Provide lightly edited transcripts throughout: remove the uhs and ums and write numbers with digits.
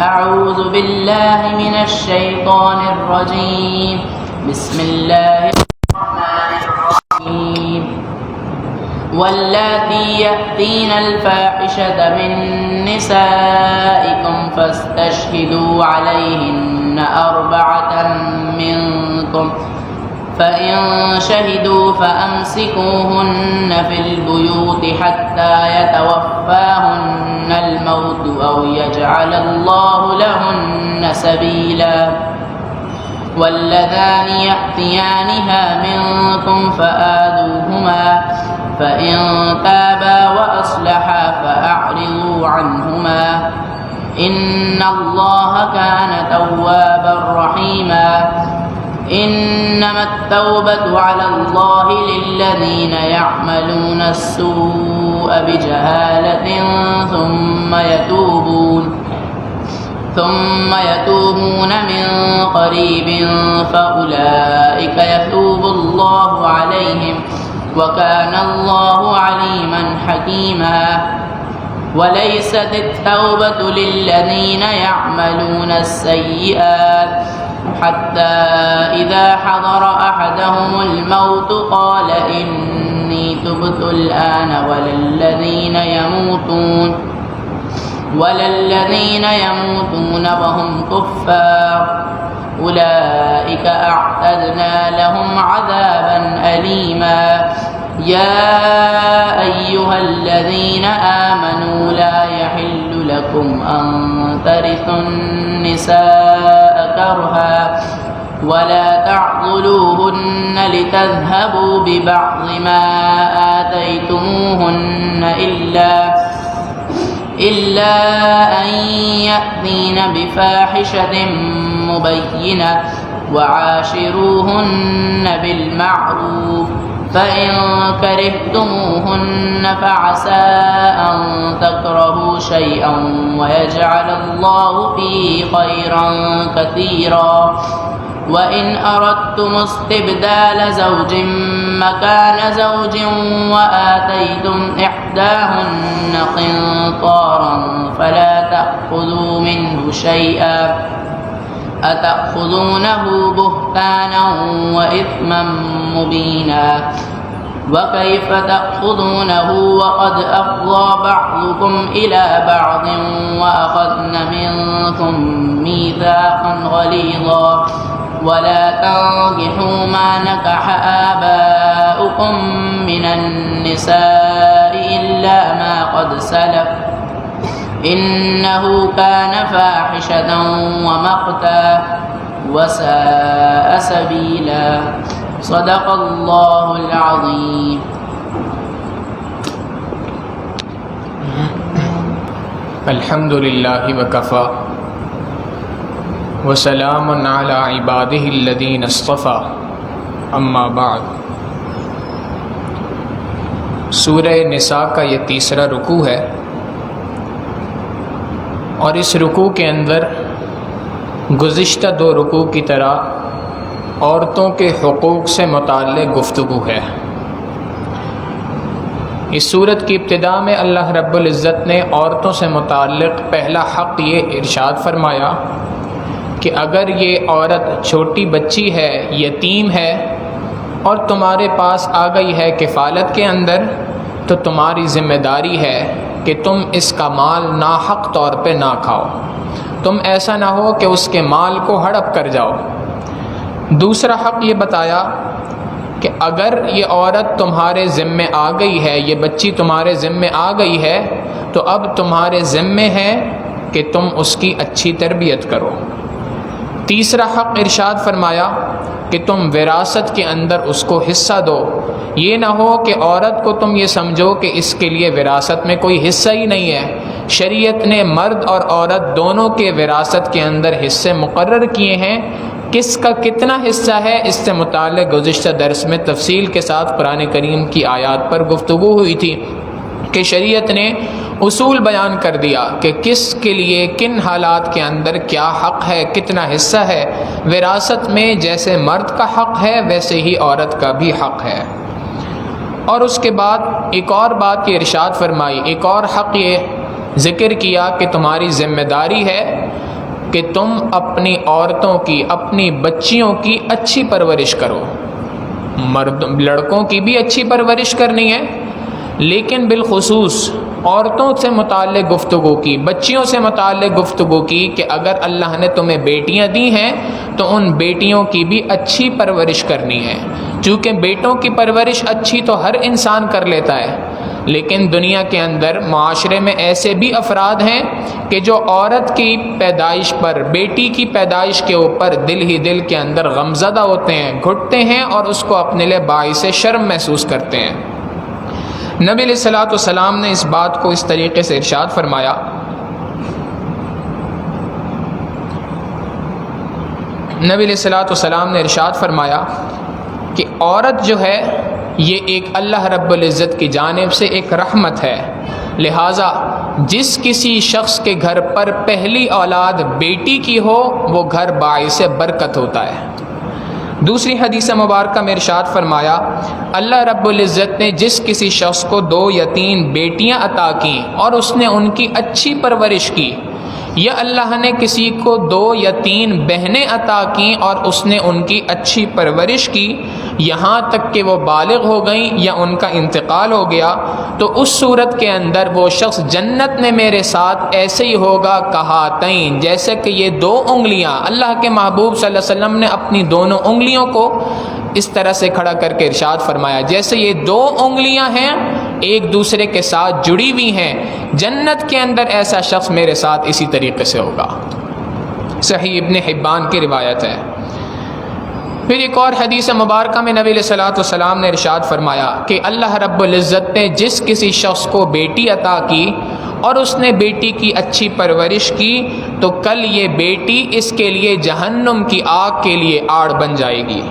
أعوذ بالله من الشيطان الرجيم بسم الله الرحمن الرحيم واللاتي يأتين الفاحشة من نسائكم فاستشهدوا عليهن 4 منكم فإن شهدوا فأمسكوهن في البيوت حتى يتوفاهن الموت أو يجعل الله لهن سبيلا واللذان يأتيانها منكم فآذوهما فإن تابا وأصلحا فأعرضوا عنهما إن الله كان توابا رحيما إنما التوبة على الله للذين يعملون السوء بجهالة ثم يتوبون من قريب فأولئك يتوب الله عليهم وكان الله عليما حكيما وليست التوبة للذين يعملون السيئات حتى إذا حضر أحدهم الموت قال إني تبت الآن وللذين يموتون وهم كفار أولئك أعتدنا لهم عذابا أليما يا أيها الذين آمنوا لا يحل لكم أن ترثوا النساء كرها ولا تعضلوهن لتذهبوا ببعض ما آتيتموهن إلا أن يأتين بفاحشة مبينة وعاشروهن بالمعروف فإن كرهتموهن فعسى أن تكرهوا شيئا ويجعل الله فيه خيرا كثيرا وإن أردتم استبدال زوج مكان زوج وآتيتم إحداهن قنطارا فلا تأخذوا منه شيئا أتأخذونه بهتانا وإثما مبينا وكيف تأخذونه وقد أفضى بعضكم إلى بعض وأخذن منكم ميثاقا غليظا ولا تنكحوا ما نكح آباؤكم من النساء إلا ما قد سلف إنه كان فاحشة ومقتا وساء سبيلا صدق الله العظيم. الحمد للہ وکفی وسلام علی عبادہ الذین اصطفی اما بعد. سورہ نساء کا یہ تیسرا رکوع ہے اور اس رکوع کے اندر گزشتہ 2 رکوع کی طرح عورتوں کے حقوق سے متعلق گفتگو ہے. اس صورت کی ابتدا میں اللہ رب العزت نے عورتوں سے متعلق پہلا حق یہ ارشاد فرمایا کہ اگر یہ عورت چھوٹی بچی ہے، یتیم ہے اور تمہارے پاس آ گئی ہے کفالت کے اندر، تو تمہاری ذمہ داری ہے کہ تم اس کا مال ناحق طور پہ نہ کھاؤ. تم ایسا نہ ہو کہ اس کے مال کو ہڑپ کر جاؤ. دوسرا حق یہ بتایا کہ اگر یہ عورت تمہارے ذمے آ گئی ہے، یہ بچی تمہارے ذمے آ گئی ہے، تو اب تمہارے ذمے ہے کہ تم اس کی اچھی تربیت کرو. تیسرا حق ارشاد فرمایا کہ تم وراثت کے اندر اس کو حصہ دو. یہ نہ ہو کہ عورت کو تم یہ سمجھو کہ اس کے لیے وراثت میں کوئی حصہ ہی نہیں ہے. شریعت نے مرد اور عورت دونوں کے وراثت کے اندر حصے مقرر کیے ہیں. کس کا کتنا حصہ ہے اس سے متعلق گزشتہ درس میں تفصیل کے ساتھ قرآن کریم کی آیات پر گفتگو ہوئی تھی کہ شریعت نے اصول بیان کر دیا کہ کس کے لیے کن حالات کے اندر کیا حق ہے، کتنا حصہ ہے. وراثت میں جیسے مرد کا حق ہے ویسے ہی عورت کا بھی حق ہے. اور اس کے بعد ایک اور بات کی ارشاد فرمائی، ایک اور حق یہ ذکر کیا کہ تمہاری ذمہ داری ہے کہ تم اپنی عورتوں کی، اپنی بچیوں کی اچھی پرورش کرو۔ لڑکوں کی بھی اچھی پرورش کرنی ہے، لیکن بالخصوص عورتوں سے متعلق گفتگو کی، بچیوں سے متعلق گفتگو کی کہ اگر اللہ نے تمہیں بیٹیاں دی ہیں تو ان بیٹیوں کی بھی اچھی پرورش کرنی ہے۔ چونکہ بیٹوں کی پرورش اچھی تو ہر انسان کر لیتا ہے، لیکن دنیا کے اندر معاشرے میں ایسے بھی افراد ہیں کہ جو عورت کی پیدائش پر، بیٹی کی پیدائش کے اوپر دل ہی دل کے اندر غمزدہ ہوتے ہیں، گھٹتے ہیں اور اس کو اپنے لیے باعث شرم محسوس کرتے ہیں۔ نبی علیہ الصلوۃ والسلام نے اس بات کو اس طریقے سے ارشاد فرمایا، نبی علیہ الصلوۃ والسلام نے ارشاد فرمایا کہ عورت جو ہے یہ ایک اللہ رب العزت کی جانب سے ایک رحمت ہے، لہٰذا جس کسی شخص کے گھر پر پہلی اولاد بیٹی کی ہو وہ گھر باعث برکت ہوتا ہے۔ دوسری حدیث مبارکہ میں ارشاد فرمایا، اللہ رب العزت نے جس کسی شخص کو 2 یا 3 بیٹیاں عطا کیں اور اس نے ان کی اچھی پرورش کی، یا اللہ نے کسی کو 2 یا 3 بہنیں عطا کیں اور اس نے ان کی اچھی پرورش کی، یہاں تک کہ وہ بالغ ہو گئیں یا ان کا انتقال ہو گیا، تو اس صورت کے اندر وہ شخص جنت میں میرے ساتھ ایسے ہی ہوگا کہاتین، جیسے کہ یہ 2 انگلیاں، اللہ کے محبوب صلی اللہ علیہ وسلم نے اپنی دونوں انگلیوں کو اس طرح سے کھڑا کر کے ارشاد فرمایا، جیسے یہ 2 انگلیاں ہیں ایک دوسرے کے ساتھ جڑی ہوئی ہیں، جنت کے اندر ایسا شخص میرے ساتھ اسی طریقے سے ہوگا۔ صحیح ابن حبان کی روایت ہے۔ پھر ایک اور حدیث مبارکہ میں نبی علیہ الصلوۃ والسلام نے ارشاد فرمایا کہ اللہ رب العزت نے جس کسی شخص کو بیٹی عطا کی اور اس نے بیٹی کی اچھی پرورش کی تو کل یہ بیٹی اس کے لیے جہنم کی آگ کے لیے آڑ بن جائے گی۔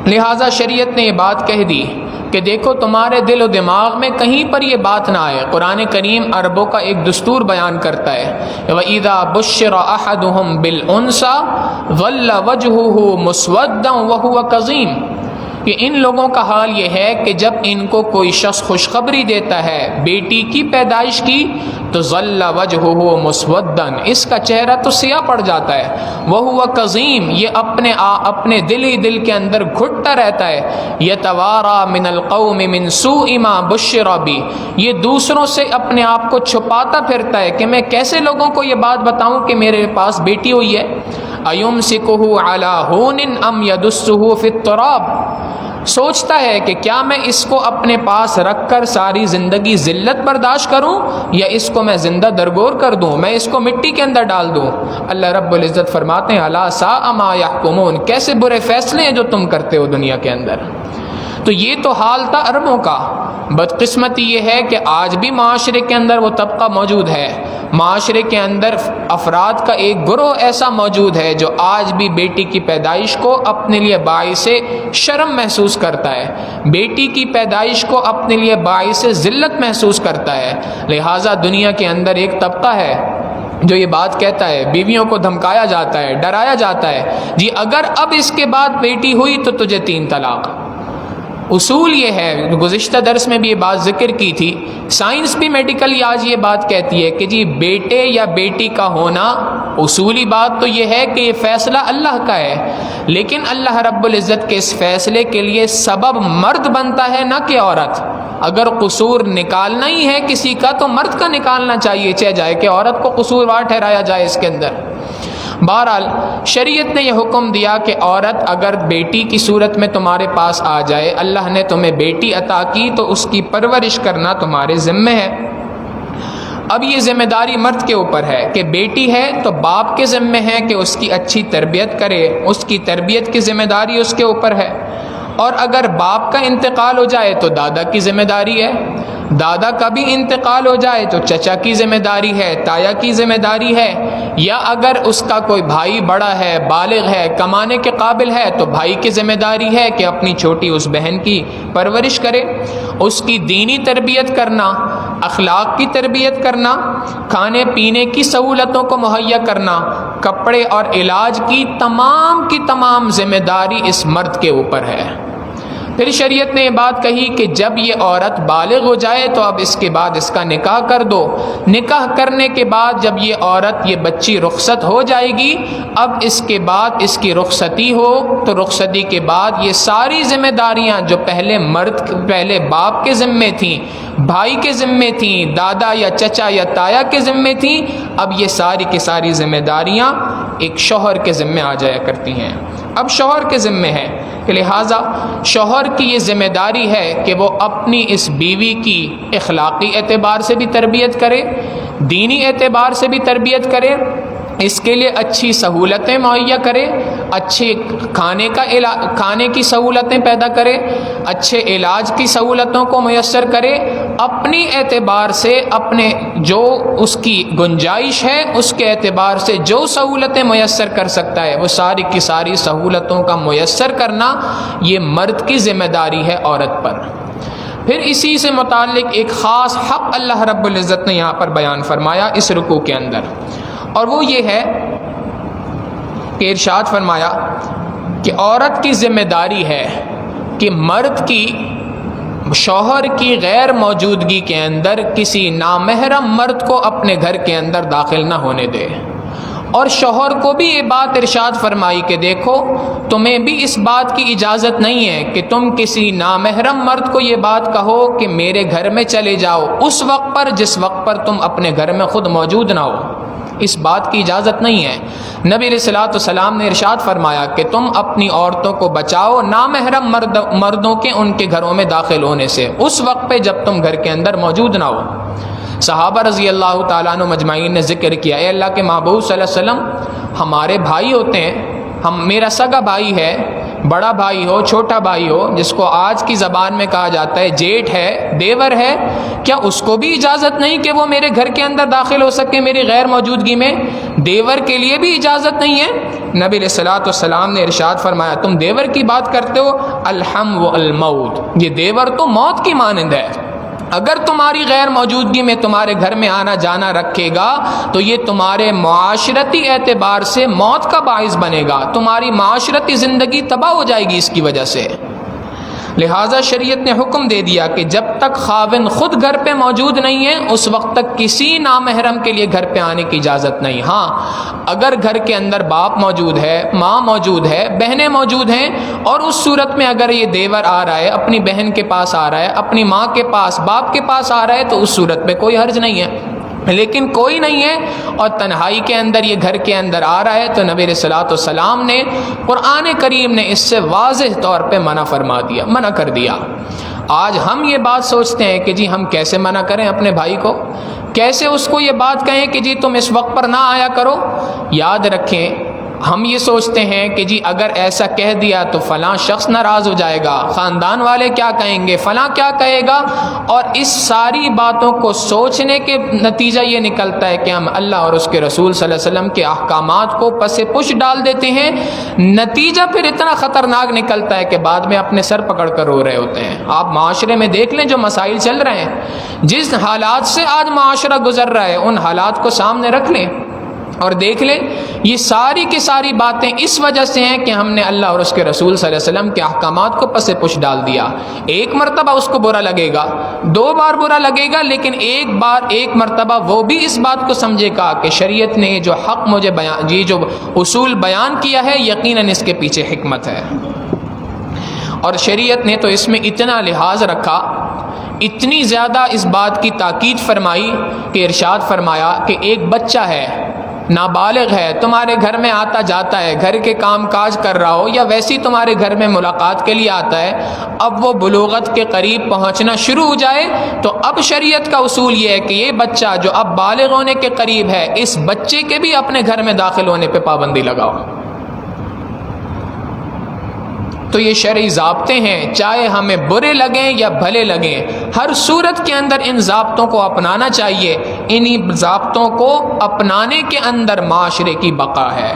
لہٰذا شریعت نے یہ بات کہہ دی کہ دیکھو تمہارے دل و دماغ میں کہیں پر یہ بات نہ آئے۔ قرآن کریم عربوں کا ایک دستور بیان کرتا ہے، وَإِذَا بُشِّرَ أَحَدُهُمْ بِالْأُنثىٰ ظَلَّ وَجْهُهُ مُسْوَدًّا وَهُوَ كَظِيمٌ، کہ ان لوگوں کا حال یہ ہے کہ جب ان کو کوئی شخص خوشخبری دیتا ہے بیٹی کی پیدائش کی تو ظل وجہہ مسودًا، اس کا چہرہ تو سیاہ پڑ جاتا ہے، وہو کظیم، یہ اپنے دل ہی دل کے اندر گھٹتا رہتا ہے، یتوارا من القوم من سوء ما بشر بی، یہ دوسروں سے اپنے آپ کو چھپاتا پھرتا ہے کہ میں کیسے لوگوں کو یہ بات بتاؤں کہ میرے پاس بیٹی ہوئی ہے۔ ایمسکہ علی ہون ام یدسہ فی التراب، سوچتا ہے کہ کیا میں اس کو اپنے پاس رکھ کر ساری زندگی ذلت برداشت کروں یا اس کو میں زندہ درگور کر دوں، میں اس کو مٹی کے اندر ڈال دوں۔ اللہ رب العزت فرماتے ہیں الا ساء ما یحکمون، کیسے برے فیصلے ہیں جو تم کرتے ہو دنیا کے اندر۔ تو یہ تو حال تھا عربوں کا۔ بدقسمتی یہ ہے کہ آج بھی معاشرے کے اندر وہ طبقہ موجود ہے، معاشرے کے اندر افراد کا ایک گروہ ایسا موجود ہے جو آج بھی بیٹی کی پیدائش کو اپنے لیے باعث شرم محسوس کرتا ہے، بیٹی کی پیدائش کو اپنے لیے باعث ذلت محسوس کرتا ہے۔ لہٰذا دنیا کے اندر ایک طبقہ ہے جو یہ بات کہتا ہے، بیویوں کو دھمکایا جاتا ہے، ڈرایا جاتا ہے، جی اگر اب اس کے بعد بیٹی ہوئی تو تجھے 3 طلاق۔ اصول یہ ہے، گزشتہ درس میں بھی یہ بات ذکر کی تھی، سائنس بھی میڈیکلی آج یہ بات کہتی ہے کہ جی بیٹے یا بیٹی کا ہونا، اصولی بات تو یہ ہے کہ یہ فیصلہ اللہ کا ہے، لیکن اللہ رب العزت کے اس فیصلے کے لیے سبب مرد بنتا ہے نہ کہ عورت۔ اگر قصور نکالنا ہی ہے کسی کا تو مرد کا نکالنا چاہیے، چاہے کہ عورت کو قصوروار ٹھہرایا جائے اس کے اندر۔ بہرحال شریعت نے یہ حکم دیا کہ عورت اگر بیٹی کی صورت میں تمہارے پاس آ جائے، اللہ نے تمہیں بیٹی عطا کی تو اس کی پرورش کرنا تمہارے ذمہ ہے۔ اب یہ ذمہ داری مرد کے اوپر ہے کہ بیٹی ہے تو باپ کے ذمہ ہے کہ اس کی اچھی تربیت کرے، اس کی تربیت کی ذمہ داری اس کے اوپر ہے، اور اگر باپ کا انتقال ہو جائے تو دادا کی ذمہ داری ہے، دادا کا بھی انتقال ہو جائے تو چچا کی ذمہ داری ہے، تایا کی ذمہ داری ہے، یا اگر اس کا کوئی بھائی بڑا ہے، بالغ ہے، کمانے کے قابل ہے تو بھائی کی ذمہ داری ہے کہ اپنی چھوٹی اس بہن کی پرورش کرے، اس کی دینی تربیت کرنا، اخلاق کی تربیت کرنا، کھانے پینے کی سہولتوں کو مہیا کرنا، کپڑے اور علاج کی تمام ذمہ داری اس مرد کے اوپر ہے۔ پھر شریعت نے یہ بات کہی کہ جب یہ عورت بالغ ہو جائے تو اب اس کے بعد اس کا نکاح کر دو. نکاح کرنے کے بعد جب یہ عورت یہ بچی رخصت ہو جائے گی، اب اس کے بعد اس کی رخصتی ہو تو رخصتی کے بعد یہ ساری ذمہ داریاں جو پہلے باپ کے ذمے تھیں، بھائی کے ذمے تھیں، دادا یا چچا یا تایا کے ذمے تھیں، اب یہ ساری کی ساری ذمہ داریاں ایک شوہر کے ذمے آ جایا کرتی ہیں. اب شوہر کے ذمے ہے کہ لہٰذا شوہر کی یہ ذمہ داری ہے کہ وہ اپنی اس بیوی کی اخلاقی اعتبار سے بھی تربیت کرے، دینی اعتبار سے بھی تربیت کرے، اس کے لیے اچھی سہولتیں مہیا کرے، اچھے کھانے کی سہولتیں پیدا کرے، اچھے علاج کی سہولتوں کو میسر کرے، اپنی اعتبار سے اپنے جو اس کی گنجائش ہے اس کے اعتبار سے جو سہولتیں میسر کر سکتا ہے وہ ساری کی ساری سہولتوں کا میسر کرنا یہ مرد کی ذمہ داری ہے عورت پر. پھر اسی سے متعلق ایک خاص حق اللہ رب العزت نے یہاں پر بیان فرمایا اس رکوع کے اندر، اور وہ یہ ہے کہ ارشاد فرمایا کہ عورت کی ذمہ داری ہے کہ مرد کی شوہر کی غیر موجودگی کے اندر کسی نامحرم مرد کو اپنے گھر کے اندر داخل نہ ہونے دے. اور شوہر کو بھی یہ بات ارشاد فرمائی کہ دیکھو تمہیں بھی اس بات کی اجازت نہیں ہے کہ تم کسی نامحرم مرد کو یہ بات کہو کہ میرے گھر میں چلے جاؤ اس وقت پر جس وقت پر تم اپنے گھر میں خود موجود نہ ہو. اس بات کی اجازت نہیں ہے. نبی علیہ الصلوۃ والسلام نے ارشاد فرمایا کہ تم اپنی عورتوں کو بچاؤ نامحرم مردوں کے ان کے گھروں میں داخل ہونے سے اس وقت پہ جب تم گھر کے اندر موجود نہ ہو. صحابہ رضی اللہ تعالیٰ عنہ مجمعین نے ذکر کیا، اے اللہ کے محبوب صلی اللہ علیہ وسلم ہمارے بھائی ہوتے ہیں، میرا سگا بھائی ہے، بڑا بھائی ہو چھوٹا بھائی ہو، جس کو آج کی زبان میں کہا جاتا ہے جیٹھ ہے، دیور ہے، کیا اس کو بھی اجازت نہیں کہ وہ میرے گھر کے اندر داخل ہو سکے میری غیر موجودگی میں؟ دیور کے لیے بھی اجازت نہیں ہے. نبی علیہ الصلوۃ والسلام نے ارشاد فرمایا تم دیور کی بات کرتے ہو، الحم والموت، یہ دیور تو موت کی مانند ہے. اگر تمہاری غیر موجودگی میں تمہارے گھر میں آنا جانا رکھے گا تو یہ تمہارے معاشرتی اعتبار سے موت کا باعث بنے گا، تمہاری معاشرتی زندگی تباہ ہو جائے گی اس کی وجہ سے. لہٰذا شریعت نے حکم دے دیا کہ جب تک خاوند خود گھر پہ موجود نہیں ہے اس وقت تک کسی نامحرم کے لیے گھر پہ آنے کی اجازت نہیں. ہاں اگر گھر کے اندر باپ موجود ہے، ماں موجود ہے، بہنیں موجود ہیں، اور اس صورت میں اگر یہ دیور آ رہا ہے اپنی بہن کے پاس آ رہا ہے، اپنی ماں کے پاس باپ کے پاس آ رہا ہے تو اس صورت میں کوئی حرج نہیں ہے. لیکن کوئی نہیں ہے اور تنہائی کے اندر یہ گھر کے اندر آ رہا ہے تو نبی علیہ الصلوۃ والسلام نے قرآن کریم نے اس سے واضح طور پہ منع کر دیا. آج ہم یہ بات سوچتے ہیں کہ جی ہم کیسے منع کریں اپنے بھائی کو، کیسے اس کو یہ بات کہیں کہ جی تم اس وقت پر نہ آیا کرو. یاد رکھیں ہم یہ سوچتے ہیں کہ جی اگر ایسا کہہ دیا تو فلاں شخص ناراض ہو جائے گا، خاندان والے کیا کہیں گے، فلاں کیا کہے گا، اور اس ساری باتوں کو سوچنے کے نتیجہ یہ نکلتا ہے کہ ہم اللہ اور اس کے رسول صلی اللہ علیہ وسلم کے احکامات کو پس پش ڈال دیتے ہیں. نتیجہ پھر اتنا خطرناک نکلتا ہے کہ بعد میں اپنے سر پکڑ کر رو رہے ہوتے ہیں. آپ معاشرے میں دیکھ لیں جو مسائل چل رہے ہیں، جس حالات سے آج معاشرہ گزر رہا ہے ان حالات کو سامنے رکھ لیں اور دیکھ لیں یہ ساری کی ساری باتیں اس وجہ سے ہیں کہ ہم نے اللہ اور اس کے رسول صلی اللہ علیہ وسلم کے احکامات کو پس پش ڈال دیا. ایک مرتبہ اس کو برا لگے گا، 2 بار برا لگے گا، لیکن ایک مرتبہ وہ بھی اس بات کو سمجھے گا کہ شریعت نے جو حق مجھے جو اصول بیان کیا ہے یقیناً اس کے پیچھے حکمت ہے. اور شریعت نے تو اس میں اتنا لحاظ رکھا، اتنی زیادہ اس بات کی تاکید فرمائی کہ ارشاد فرمایا کہ ایک بچہ ہے نابالغ ہے، تمہارے گھر میں آتا جاتا ہے، گھر کے کام کاج کر رہا ہو یا ویسے تمہارے گھر میں ملاقات کے لیے آتا ہے، اب وہ بلوغت کے قریب پہنچنا شروع ہو جائے تو اب شریعت کا اصول یہ ہے کہ یہ بچہ جو اب بالغ ہونے کے قریب ہے اس بچے کے بھی اپنے گھر میں داخل ہونے پہ پابندی لگاؤ. تو یہ شرعی ضابطے ہیں، چاہے ہمیں برے لگیں یا بھلے لگیں، ہر صورت کے اندر ان ضابطوں کو اپنانا چاہیے. انہی ضابطوں کو اپنانے کے اندر معاشرے کی بقا ہے.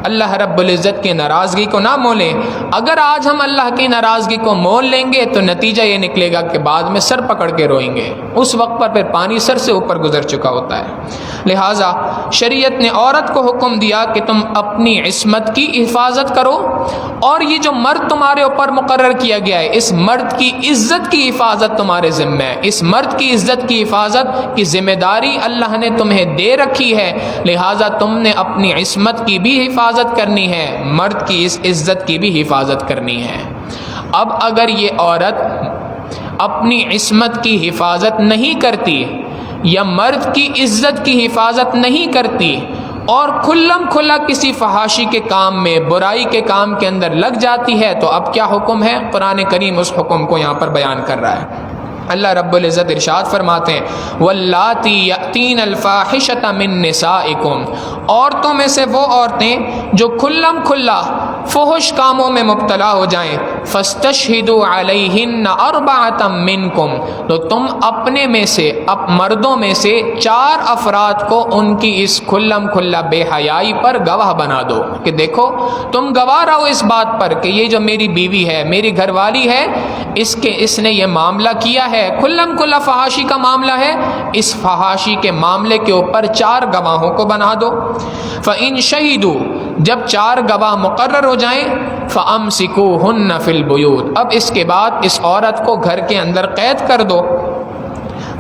اللہ رب العزت کی ناراضگی کو نہ مولیں. اگر آج ہم اللہ کی ناراضگی کو مول لیں گے تو نتیجہ یہ نکلے گا کہ بعد میں سر پکڑ کے روئیں گے. اس وقت پر پھر پانی سر سے اوپر گزر چکا ہوتا ہے. لہٰذا شریعت نے عورت کو حکم دیا کہ تم اپنی عصمت کی حفاظت کرو، اور یہ جو مرد تمہارے اوپر مقرر کیا گیا ہے اس مرد کی عزت کی حفاظت تمہارے ذمہ ہے. اس مرد کی عزت کی حفاظت کی ذمہ داری اللہ نے تمہیں دے رکھی ہے، لہٰذا تم نے اپنی عصمت کی بھی حفاظت کرنی ہے، مرد کی اس عزت کی بھی حفاظت کرنی ہے. اب اگر یہ عورت اپنی عصمت کی حفاظت نہیں کرتی یا مرد کی عزت کی حفاظت نہیں کرتی اور کھلم کھلا کسی فحاشی کے کام میں، برائی کے کام کے اندر لگ جاتی ہے تو اب کیا حکم ہے؟ قرآن کریم اس حکم کو یہاں پر بیان کر رہا ہے. اللہ رب العزت ارشاد فرماتے ہیں واللاتی یأتین الفاحشۃ من نسائکم، عورتوں میں سے وہ عورتیں جو کھلم کھلا فحش کاموں میں مبتلا ہو جائیں، فاستشہدوا علیہن اربعۃ منکم، تو تم اپنے میں سے مردوں میں سے 4 افراد کو ان کی اس کھلم کھلا بے حیائی پر گواہ بنا دو کہ دیکھو تم گواہ رہو اس بات پر کہ یہ جو میری بیوی ہے، میری گھر والی ہے، اس نے یہ معاملہ کیا ہے، کھلم کھلا فحاشی کا معاملہ ہے، اس فحاشی کے معاملے کے اوپر 4 گواہوں کو بنا دو. فَإِن شَهِدُوا، جب 4 گواہ مقرر ہو جائیں، فَأَمْسِكُوهُنَّ فِي الْبُيُوتِ، اب اس کے بعد اس عورت کو گھر کے اندر قید کر دو.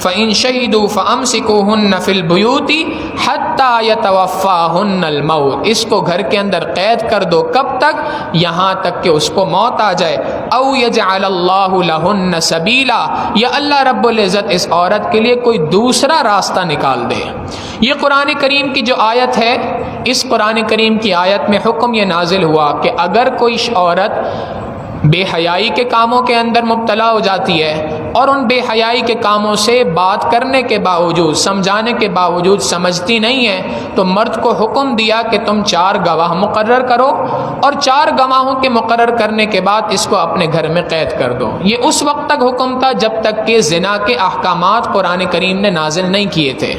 فَإِن شَهِدُوا فَأَمْسِكُوهُنَّ فِي الْبُيُوتِ حَتَّى يَتَوَفَّاهُنَّ الْمَوْتُ، اس کو گھر کے اندر قید کر دو، کب تک؟ یہاں تک کہ اس کو موت آ جائے. او يجعل اللہ لہن سبیلا، یا اللہ رب العزت اس عورت کے لیے کوئی دوسرا راستہ نکال دے. یہ قرآن کریم کی جو آیت ہے، اس قرآن کریم کی آیت میں حکم یہ نازل ہوا کہ اگر کوئی عورت بے حیائی کے کاموں کے اندر مبتلا ہو جاتی ہے اور ان بے حیائی کے کاموں سے بات کرنے کے باوجود، سمجھانے کے باوجود سمجھتی نہیں ہے، تو مرد کو حکم دیا کہ تم 4 گواہ مقرر کرو، اور 4 گواہوں کے مقرر کرنے کے بعد اس کو اپنے گھر میں قید کر دو. یہ اس وقت تک حکم تھا جب تک کہ زنا کے احکامات قرآن کریم نے نازل نہیں کیے تھے.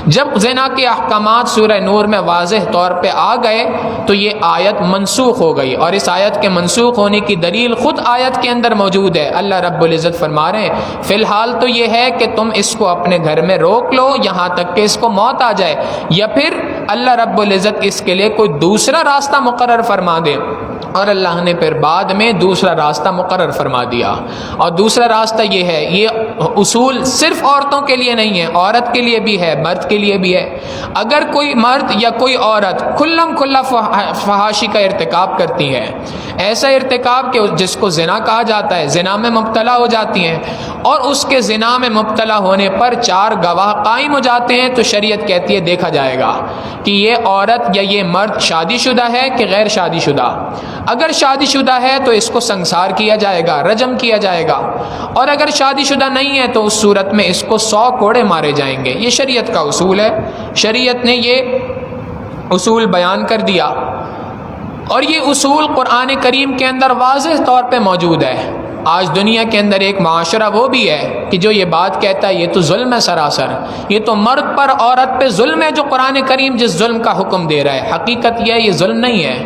جب زنا کے احکامات سورہ نور میں واضح طور پہ آ گئے تو یہ آیت منسوخ ہو گئی، اور اس آیت کے منسوخ ہونے کی دلیل خود آیت کے اندر موجود ہے. اللہ رب العزت فرما رہے ہیں فی الحال تو یہ ہے کہ تم اس کو اپنے گھر میں روک لو یہاں تک کہ اس کو موت آ جائے، یا پھر اللہ رب العزت اس کے لیے کوئی دوسرا راستہ مقرر فرما دے. اور اللہ نے پھر بعد میں دوسرا راستہ مقرر فرما دیا، اور دوسرا راستہ یہ ہے، یہ اصول صرف عورتوں کے لیے نہیں ہے، عورت کے لیے بھی ہے، مرد کے لیے بھی ہے. اگر کوئی مرد یا کوئی عورت کھلم کھلا فحاشی کا ارتکاب کرتی ہے، ایسا ارتکاب کہ جس کو زنا کہا جاتا ہے، زنا میں مبتلا ہو جاتی ہیں، اور اس کے زنا میں مبتلا ہونے پر 4 گواہ قائم ہو جاتے ہیں، تو شریعت کہتی ہے دیکھا جائے گا کہ یہ عورت یا یہ مرد شادی شدہ ہے کہ غیر شادی شدہ. اگر شادی شدہ ہے تو اس کو سنسار کیا جائے گا، رجم کیا جائے گا، اور اگر شادی شدہ نہیں ہے تو اس صورت میں اس کو 100 کوڑے مارے جائیں گے. یہ شریعت کا اصول ہے، شریعت نے یہ اصول بیان کر دیا، اور یہ اصول قرآن کریم کے اندر واضح طور پہ موجود ہے. آج دنیا کے اندر ایک معاشرہ وہ بھی ہے کہ جو یہ بات کہتا ہے یہ تو ظلم ہے سراسر، یہ تو مرد پر عورت پہ ظلم ہے جو قرآن کریم جس ظلم کا حکم دے رہا ہے. حقیقت یہ ہے یہ ظلم نہیں ہے.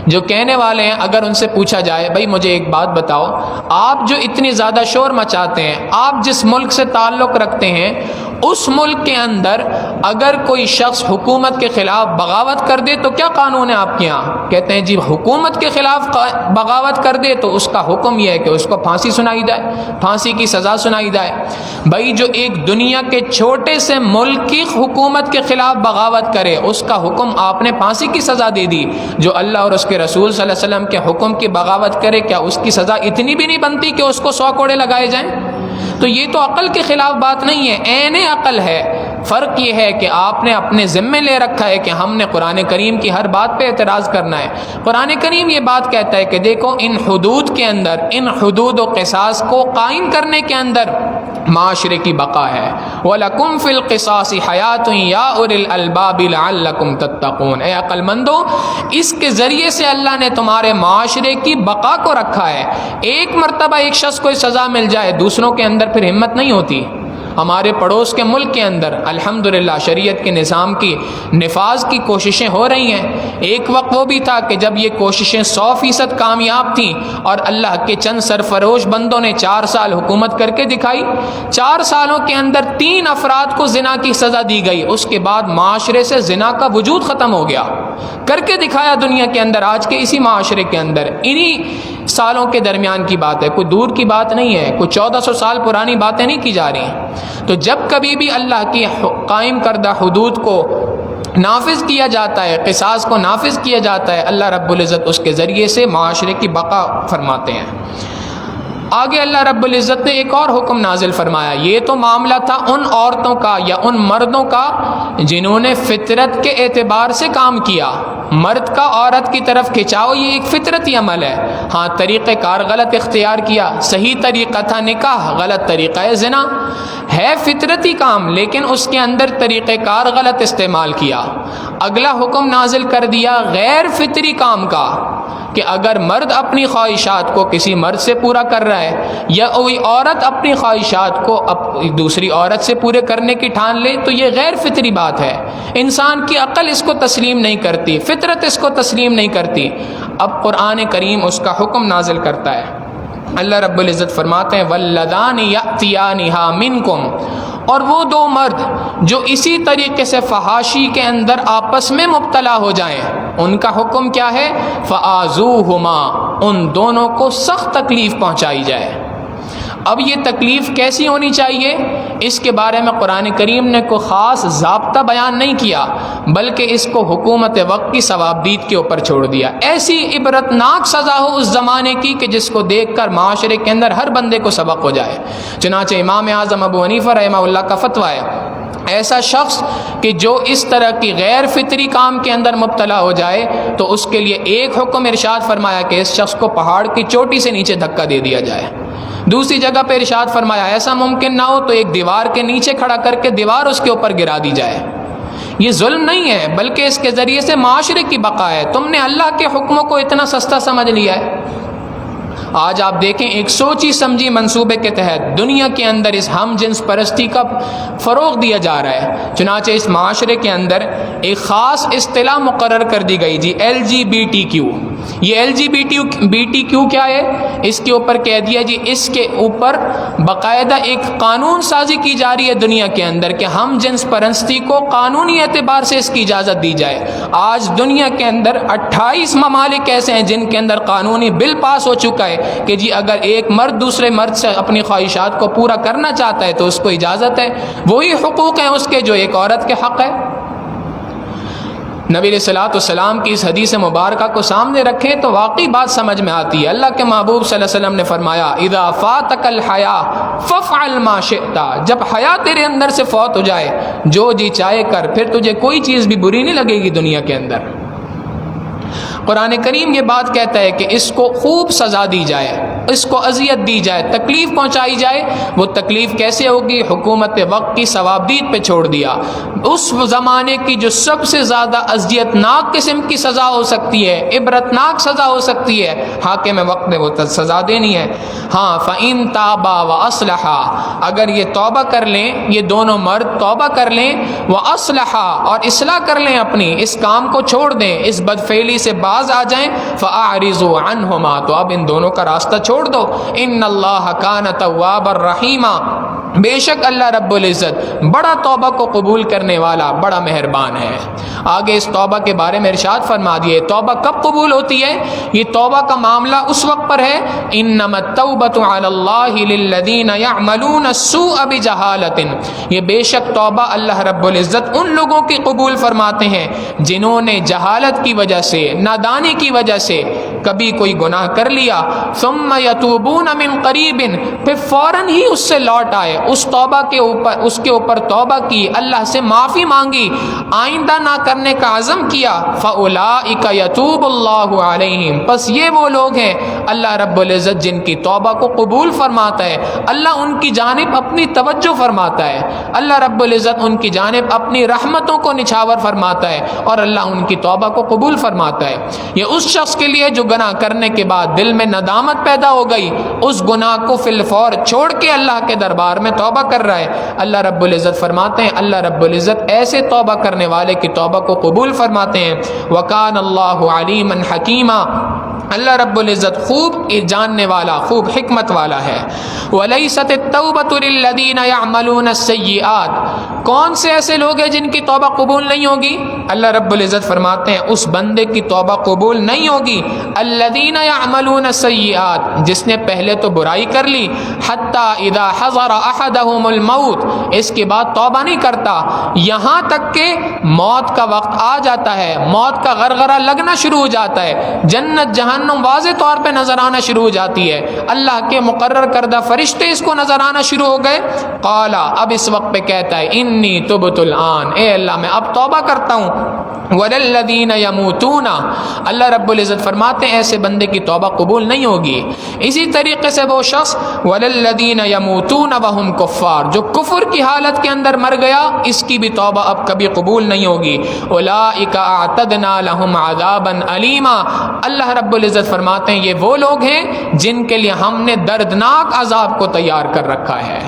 جو کہنے والے ہیں اگر ان سے پوچھا جائے بھائی مجھے ایک بات بتاؤ، آپ جو اتنی زیادہ شور مچاتے ہیں، آپ جس ملک سے تعلق رکھتے ہیں اس ملک کے اندر اگر کوئی شخص حکومت کے خلاف بغاوت کر دے تو کیا قانون ہے آپ کے یہاں؟ کہتے ہیں جی حکومت کے خلاف بغاوت کر دے تو اس کا حکم یہ ہے کہ اس کو پھانسی سنائی جائے، پھانسی کی سزا سنائی جائے. بھائی جو ایک دنیا کے چھوٹے سے ملک کی حکومت کے خلاف بغاوت کرے اس کا حکم آپ نے پھانسی کی سزا دے دی. جو اللہ اور اس کے رسول صلی اللہ علیہ وسلم کے حکم کی بغاوت کرے کیا اس کی سزا اتنی بھی نہیں بنتی کہ اس کو 100 کوڑے لگائے جائیں؟ تو یہ تو عقل کے خلاف بات نہیں ہے، عین عقل ہے. فرق یہ ہے کہ آپ نے اپنے ذمے لے رکھا ہے کہ ہم نے قرآن کریم کی ہر بات پہ اعتراض کرنا ہے. قرآن کریم یہ بات کہتا ہے کہ دیکھو ان حدود کے اندر، ان حدود و قصاص کو قائم کرنے کے اندر معاشرے کی بقا ہے. وَلَكُمْ فِي الْقِصَاصِ حَيَاتٌ يَا أُولِي الْأَلْبَابِ لَعَلَّكُمْ تَتَّقُونَ. اے عقل مندو، اس کے ذریعے سے اللہ نے تمہارے معاشرے کی بقا کو رکھا ہے. ایک مرتبہ ایک شخص کو سزا مل جائے دوسروں کے اندر پھر ہمت نہیں ہوتی. ہمارے پڑوس کے ملک کے اندر الحمدللہ شریعت کے نظام کی نفاذ کی کوششیں ہو رہی ہیں۔ ایک وقت وہ بھی تھا کہ جب یہ کوششیں 100% کامیاب تھیں اور اللہ کے چند سرفروش بندوں نے 4 سال حکومت کر کے دکھائی۔ 4 سالوں کے اندر 3 افراد کو زنا کی سزا دی گئی، اس کے بعد معاشرے سے زنا کا وجود ختم ہو گیا، کر کے دکھایا دنیا کے اندر، آج کے اسی معاشرے کے اندر۔ انہی سالوں کے درمیان کی بات ہے، کوئی دور کی بات نہیں ہے، کوئی 1400 سال پرانی باتیں نہیں کی جا رہی ہیں۔ تو جب کبھی بھی اللہ کی قائم کردہ حدود کو نافذ کیا جاتا ہے، قصاص کو نافذ کیا جاتا ہے، اللہ رب العزت اس کے ذریعے سے معاشرے کی بقا فرماتے ہیں۔ آگے اللہ رب العزت نے ایک اور حکم نازل فرمایا۔ یہ تو معاملہ تھا ان عورتوں کا یا ان مردوں کا جنہوں نے فطرت کے اعتبار سے کام کیا۔ مرد کا عورت کی طرف کھچاؤ یہ ایک فطرتی عمل ہے، ہاں طریقہ کار غلط اختیار کیا، صحیح طریقہ تھا نکاح، غلط طریقہ ہے زنا، ہے فطرتی کام لیکن اس کے اندر طریقہ کار غلط استعمال کیا۔ اگلا حکم نازل کر دیا غیر فطری کام کا، کہ اگر مرد اپنی خواہشات کو کسی مرد سے پورا کر رہا ہے یا کوئی عورت اپنی خواہشات کو دوسری عورت سے پورے کرنے کی ٹھان لے تو یہ غیر فطری بات ہے، انسان کی عقل اس کو تسلیم نہیں کرتی، فطرت اس کو تسلیم نہیں کرتی۔ اب قرآن کریم اس کا حکم نازل کرتا ہے۔ اللہ رب العزت فرماتے ہیں وَاللَّذَانِ يَأْتِيَانِهَا مِنْكُمْ، اور وہ 2 مرد جو اسی طریقے سے فحاشی کے اندر آپس میں مبتلا ہو جائیں، ان کا حکم کیا ہے؟ فَآذُوهُمَا، ان دونوں کو سخت تکلیف پہنچائی جائے۔ اب یہ تکلیف کیسی ہونی چاہیے، اس کے بارے میں قرآن کریم نے کوئی خاص ضابطہ بیان نہیں کیا، بلکہ اس کو حکومت وقت کی ثوابدید کے اوپر چھوڑ دیا۔ ایسی عبرتناک سزا ہو اس زمانے کی کہ جس کو دیکھ کر معاشرے کے اندر ہر بندے کو سبق ہو جائے۔ چنانچہ امام اعظم ابو حنیفہ رحمہ اللہ کا فتویٰ ہے، ایسا شخص کہ جو اس طرح کی غیر فطری کام کے اندر مبتلا ہو جائے تو اس کے لیے ایک حکم ارشاد فرمایا کہ اس شخص کو پہاڑ کی چوٹی سے نیچے دھکا دے دیا جائے۔ دوسری جگہ پہ ارشاد فرمایا ایسا ممکن نہ ہو تو ایک دیوار کے نیچے کھڑا کر کے دیوار اس کے اوپر گرا دی جائے۔ یہ ظلم نہیں ہے بلکہ اس کے ذریعے سے معاشرے کی بقا ہے۔ تم نے اللہ کے حکموں کو اتنا سستا سمجھ لیا ہے۔ آج آپ دیکھیں ایک سوچی سمجھی منصوبے کے تحت دنیا کے اندر اس ہم جنس پرستی کا فروغ دیا جا رہا ہے۔ چنانچہ اس معاشرے کے اندر ایک خاص اصطلاح مقرر کر دی گئی جی LGBTQ۔ یہ LGBTQ کیا ہے؟ اس کے اوپر کہہ دیا جی اس کے اوپر باقاعدہ ایک قانون سازی کی جا رہی ہے دنیا کے اندر کہ ہم جنس پرستی کو قانونی اعتبار سے اس کی اجازت دی جائے۔ آج دنیا کے اندر 28 ممالک ایسے ہیں جن کے اندر قانونی بل پاس ہو چکا ہے کہ جی اگر ایک مرد دوسرے مرد سے اپنی خواہشات کو پورا کرنا چاہتا ہے تو اس کو اجازت ہے، وہی حقوق ہیں اس کے جو ایک عورت کے حق ہے۔ نبی علیہ الصلوۃ والسلام کی اس حدیث مبارکہ کو سامنے رکھیں تو واقعی بات سمجھ میں آتی ہے۔ اللہ کے محبوب صلی اللہ علیہ وسلم نے فرمایا اذا فاتک الحیا فافعل ما شئت، جب حیا تیرے اندر سے فوت ہو جائے جو جی چاہے کر، پھر تجھے کوئی چیز بھی بری نہیں لگے گی دنیا کے اندر۔ قرآن کریم یہ بات کہتا ہے کہ اس کو خوب سزا دی جائے، اس کو اذیت دی جائے، تکلیف پہنچائی جائے۔ وہ تکلیف کیسے ہوگی؟ حکومت وقت کی ثوابدید پہ چھوڑ دیا۔ اس زمانے کی جو سب سے زیادہ اذیت ناک قسم کی سزا ہو سکتی ہے، عبرتناک سزا ہو سکتی ہے، حاکم وقت نے وہ سزا دینی ہے۔ ہاں فَإِن تَابَا وَأَصْلَحَا، اگر یہ توبہ کر لیں، یہ دونوں مرد توبہ کر لیں، وَأَصْلَحَا، اور اصلاح کر لیں اپنی، اس کام کو چھوڑ دیں، اس بدفعلی سے باز آ جائیں، فَأَعْرِضُوا عَنْهُمَا، تو اب ان دونوں کا راستہ چھوڑ دو۔ إِنَّ اللَّهَ كَانَ تَوَّابًا رَحِيمًا، بے شک اللہ رب العزت بڑا توبہ کو قبول کرنے والا، بڑا مہربان ہے۔ آگے اس توبہ کے بارے میں ارشاد فرما دیے توبہ کب قبول ہوتی ہے؟ یہ توبہ کا معاملہ اس وقت پر ہے انما التوبۃ علی اللہ للذین یعملون السوء بجہالۃ، یہ بے شک توبہ اللہ رب العزت ان لوگوں کی قبول فرماتے ہیں جنہوں نے جہالت کی وجہ سے، نادانی کی وجہ سے کبھی کوئی گناہ کر لیا، ثم یتوبون من قریب، پھر فوراً ہی اس سے لوٹ آئے، اس توبہ کے اوپر، اس کے اوپر توبہ کی، اللہ سے معافی مانگی، آئندہ نہ کرنے کا عزم کیا، فاولئک یتوب اللہ علیہم، پس یہ وہ لوگ ہیں اللہ رب العزت جن کی توبہ کو قبول فرماتا ہے، اللہ ان کی جانب اپنی توجہ فرماتا ہے، اللہ رب العزت ان کی جانب اپنی رحمتوں کو نچھاور فرماتا ہے، اور اللہ ان کی توبہ کو قبول فرماتا ہے۔ یہ اس شخص کے لیے جو گناہ کرنے کے بعد دل میں ندامت پیدا ہو گئی، اس گناہ کو فی الفور چھوڑ کے اللہ کے دربار میں توبہ کر رہا ہے، اللہ رب العزت فرماتے ہیں اللہ رب العزت ایسے توبہ کرنے والے کی توبہ کو قبول فرماتے ہیں۔ وَكَانَ اللَّهُ عَلِيمًا حَكِيمًا، اللہ رب العزت خوب جاننے والا، خوب حکمت والا ہے۔ وَلَيْسَتِ التَّوْبَةُ لِلَّذِينَ يَعْمَلُونَ السَّيِّئَاتِ، کون سے ایسے لوگ ہیں جن کی توبہ قبول نہیں ہوگی؟ اللہ رب العزت فرماتے ہیں اس بندے کی توبہ قبول نہیں ہوگی الذین یعملون السیئات، جس نے پہلے تو برائی کر لی، حتی اذا حضر احدهم الموت، اس کے بعد توبہ نہیں کرتا یہاں تک کہ موت کا وقت آ جاتا ہے، موت کا غرغرہ لگنا شروع ہو جاتا ہے، جنت جہنم واضح طور پہ نظر آنا شروع ہو جاتی ہے، اللہ کے مقرر کردہ فرشتے اس کو نظر آنا شروع ہو گئے، قال، اب اس وقت پہ کہتا ہے انی تبت الآن، اے اللہ میں اب توبہ کرتا ہوں۔ وَلَلَّذِينَ يَمُوتُونَ، اللہ رب العزت فرماتے ہیں ایسے بندے کی توبہ قبول نہیں ہوگی۔ اسی طریقے سے وہ شخص وَلَلَّذِينَ يَمُوتُونَ وَهُمْ كُفَّارٌ، جو کفر کی حالت کے اندر مر گیا، اس کی بھی توبہ اب کبھی قبول نہیں ہوگی۔ أُولَٰئِكَ أَعْتَدْنَا لَهُمْ عَذَابًا أَلِيمًا، اللہ رب العزت فرماتے ہیں یہ وہ لوگ ہیں جن کے لیے ہم نے دردناک عذاب کو تیار کر رکھا ہے،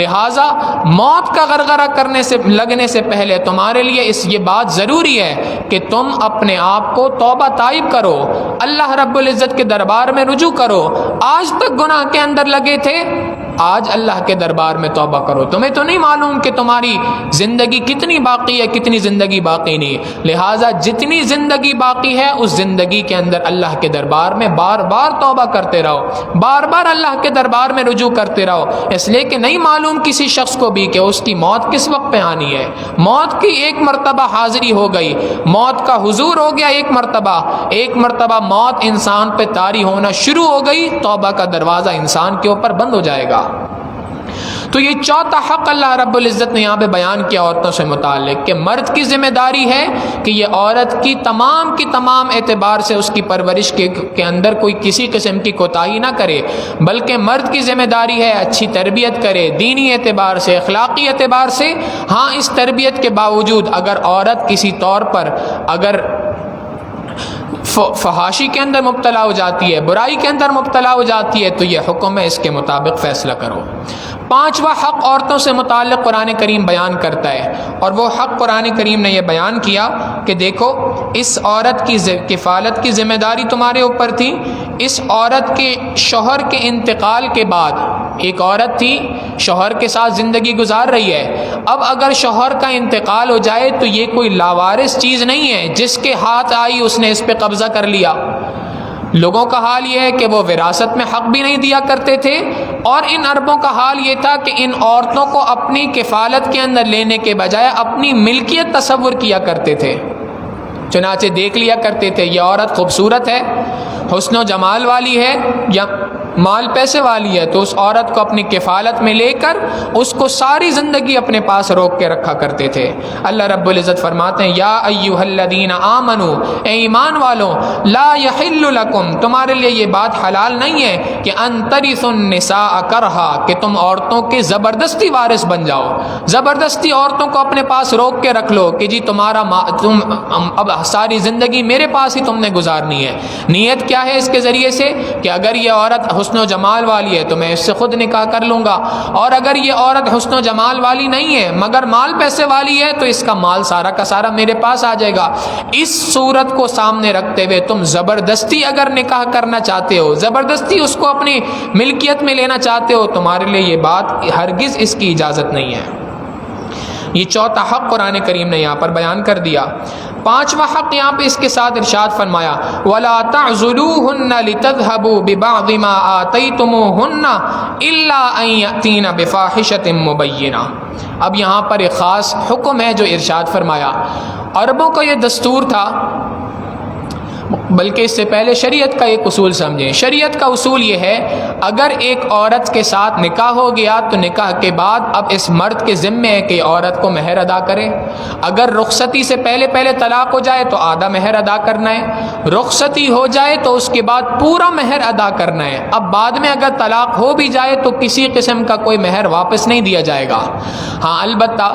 لہٰذا موت کا غرغرہ لگنے سے پہلے تمہارے لیے یہ بات ضروری ہے کہ تم اپنے آپ کو توبہ طائب کرو، اللہ رب العزت کے دربار میں رجوع کرو، آج تک گناہ کے اندر لگے تھے، آج اللہ کے دربار میں توبہ کرو، تمہیں تو نہیں معلوم کہ تمہاری زندگی کتنی باقی ہے کتنی زندگی باقی نہیں، لہٰذا جتنی زندگی باقی ہے اس زندگی کے اندر اللہ کے دربار میں بار بار توبہ کرتے رہو، بار بار اللہ کے دربار میں رجوع کرتے رہو، اس لیے کہ نہیں معلوم کسی شخص کو بھی کہ اس کی موت کس وقت پہ آنی ہے، موت کی ایک مرتبہ حاضری ہو گئی، موت کا حضور ہو گیا ایک مرتبہ موت انسان پہ طاری ہونا شروع ہو گئی، توبہ کا دروازہ انسان کے اوپر بند ہو جائے گا۔ تو یہ چوتھا حق اللہ رب العزت نے یہاں پہ بیان کیا عورتوں سے متعلق کہ مرد کی ذمہ داری ہے کہ یہ عورت کی تمام اعتبار سے اس کی پرورش کے اندر کوئی کسی قسم کی کوتاہی نہ کرے، بلکہ مرد کی ذمہ داری ہے اچھی تربیت کرے، دینی اعتبار سے، اخلاقی اعتبار سے۔ ہاں اس تربیت کے باوجود اگر عورت کسی طور پر اگر فحاشی کے اندر مبتلا ہو جاتی ہے، برائی کے اندر مبتلا ہو جاتی ہے، تو یہ حکم ہے اس کے مطابق فیصلہ کرو۔ پانچواں حق عورتوں سے متعلق قرآن کریم بیان کرتا ہے، اور وہ حق قرآن کریم نے یہ بیان کیا کہ دیکھو اس عورت کی کفالت کی ذمہ داری تمہارے اوپر تھی، اس عورت کے شوہر کے انتقال کے بعد، ایک عورت تھی شوہر کے ساتھ زندگی گزار رہی ہے، اب اگر شوہر کا انتقال ہو جائے تو یہ کوئی لاوارث چیز نہیں ہے جس کے ہاتھ آئی اس نے اس پہ قبضہ کر لیا۔ لوگوں کا حال یہ ہے کہ وہ وراثت میں حق بھی نہیں دیا کرتے تھے، اور ان عربوں کا حال یہ تھا کہ ان عورتوں کو اپنی کفالت کے اندر لینے کے بجائے اپنی ملکیت تصور کیا کرتے تھے، چنانچہ دیکھ لیا کرتے تھے یہ عورت خوبصورت ہے، حسن و جمال والی ہے یا مال پیسے والی ہے، تو اس عورت کو اپنی کفالت میں لے کر اس کو ساری زندگی اپنے پاس روک کے رکھا کرتے تھے۔ اللہ رب العزت فرماتے ہیں یا ایھا الذین آمنوا، اے ایمان والوں، لا یحل لکم، تمہارے لیے یہ بات حلال نہیں ہے کہ ان ترثوا النساء کرہا، کہ تم عورتوں کے زبردستی وارث بن جاؤ، زبردستی عورتوں کو اپنے پاس روک کے رکھ لو کہ جی تم اب ساری زندگی میرے پاس ہی تم نے گزارنی ہے۔ نیت کیا ہے اس کے ذریعے سے کہ اگر یہ عورت حسن و جمال والی ہے تو میں اس سے خود نکاح کر لوں گا، اور اگر یہ عورت حسن و جمال والی نہیں ہے مگر مال پیسے والی ہے تو اس کا مال سارا کا سارا میرے پاس آ جائے گا۔ اس صورت کو سامنے رکھتے ہوئے تم زبردستی اگر نکاح کرنا چاہتے ہو، زبردستی اس کو اپنی ملکیت میں لینا چاہتے ہو، تمہارے لیے یہ بات ہرگز اس کی اجازت نہیں ہے۔ یہ چوتھا حق قرآن کریم نے یہاں پر بیان کر دیا۔ پانچواں حق یہاں پہ اس کے ساتھ ارشاد فرمایا وَلَا تَعْزُلُوهُنَّ لِتَذْهَبُوا بِبَعْضِ مَا آتَيْتُمُوهُنَّ إِلَّا أَن يَأْتِينَ بِفَاحِشَةٍ مُبَيِّنَةٍ۔ اب یہاں پر ایک خاص حکم ہے جو ارشاد فرمایا۔ عربوں کا یہ دستور تھا، بلکہ اس سے پہلے شریعت کا ایک اصول سمجھیں۔ شریعت کا اصول یہ ہے اگر ایک عورت کے ساتھ نکاح ہو گیا تو نکاح کے بعد اب اس مرد کے ذمے ہے کہ عورت کو مہر ادا کرے۔ اگر رخصتی سے پہلے طلاق ہو جائے تو آدھا مہر ادا کرنا ہے، رخصتی ہو جائے تو اس کے بعد پورا مہر ادا کرنا ہے۔ اب بعد میں اگر طلاق ہو بھی جائے تو کسی قسم کا کوئی مہر واپس نہیں دیا جائے گا۔ ہاں البتہ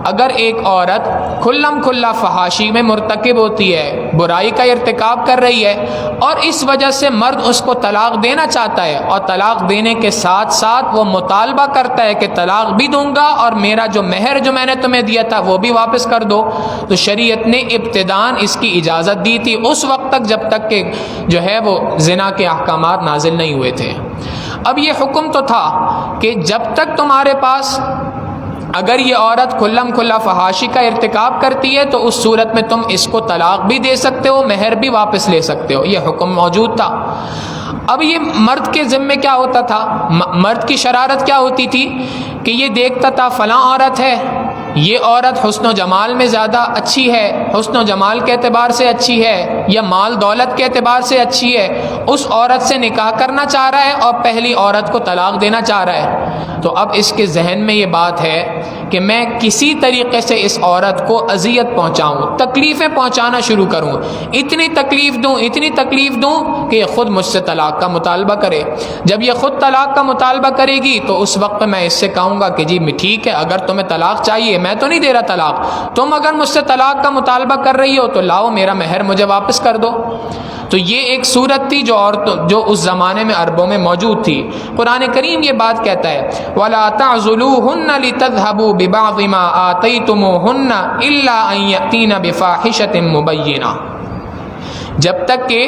اگر ایک عورت کھلا فحاشی میں مرتکب ہوتی ہے، برائی کا ارتکاب کر رہی ہے اور اس وجہ سے مرد اس کو طلاق دینا چاہتا ہے اور طلاق دینے کے ساتھ ساتھ وہ مطالبہ کرتا ہے کہ طلاق بھی دوں گا اور میرا جو مہر جو میں نے تمہیں دیا تھا وہ بھی واپس کر دو، تو شریعت نے ابتداً اس کی اجازت دی تھی اس وقت تک جب تک کہ جو ہے وہ زنا کے احکامات نازل نہیں ہوئے تھے۔ اب یہ حکم تو تھا کہ جب تک تمہارے پاس اگر یہ عورت کھلم کھلا فحاشی کا ارتکاب کرتی ہے تو اس صورت میں تم اس کو طلاق بھی دے سکتے ہو، مہر بھی واپس لے سکتے ہو، یہ حکم موجود تھا۔ اب یہ مرد کے ذمے کیا ہوتا تھا، مرد کی شرارت کیا ہوتی تھی کہ یہ دیکھتا تھا فلاں عورت ہے، یہ عورت حسن و جمال میں زیادہ اچھی ہے، حسن و جمال کے اعتبار سے اچھی ہے یا مال دولت کے اعتبار سے اچھی ہے، اس عورت سے نکاح کرنا چاہ رہا ہے اور پہلی عورت کو طلاق دینا چاہ رہا ہے۔ تو اب اس کے ذہن میں یہ بات ہے کہ میں کسی طریقے سے اس عورت کو اذیت پہنچاؤں، تکلیفیں پہنچانا شروع کروں، اتنی تکلیف دوں کہ یہ خود مجھ سے طلاق کا مطالبہ کرے۔ جب یہ خود طلاق کا مطالبہ کرے گی تو اس وقت میں اس سے کہوں گا کہ جی ٹھیک ہے، اگر تمہیں طلاق چاہیے، میں تو نہیں دے رہا طلاق، تم اگر مجھ سے طلاق کا مطالبہ کر رہی ہو تو لاؤ میرا مہر مجھے واپس کر دو۔ تو یہ ایک صورت تھی جو اس زمانے میں عربوں میں موجود تھی۔ قرآن کریم یہ بات کہتا ہے وَلَا تَعْضُلُوهُنَّ لِتَذْهَبُوا بِبَعْضِ مَا آتَيْتُمُوهُنَّ إِلَّا أَن يَأْتِينَ بِفَاحِشَةٍ مُبَيِّنَةٍ، جب تک کہ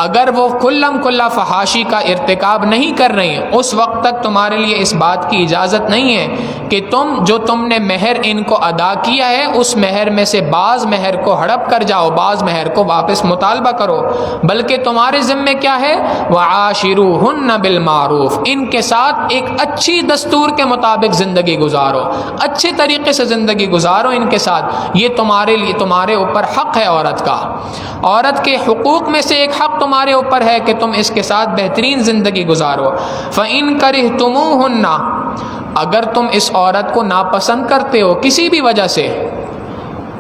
اگر وہ کھلم کھلا فحاشی کا ارتکاب نہیں کر رہی ہیں اس وقت تک تمہارے لیے اس بات کی اجازت نہیں ہے کہ تم نے مہر ان کو ادا کیا ہے اس مہر میں سے بعض مہر کو ہڑپ کر جاؤ، بعض مہر کو واپس مطالبہ کرو، بلکہ تمہارے ذمے کیا ہے وَعَاشِرُوهُنَّ بِالْمَعْرُوفِ، ان کے ساتھ ایک اچھی دستور کے مطابق زندگی گزارو، اچھے طریقے سے زندگی گزارو ان کے ساتھ، یہ تمہارے اوپر حق ہے عورت کا، عورت کے حقوق میں سے ایک حق تمہارے اوپر ہے کہ تم اس کے ساتھ بہترین زندگی گزارو۔ فَإِن كَرِهْتُمُوهُنَّ، اگر تم اس عورت کو ناپسند کرتے ہو کسی بھی وجہ سے،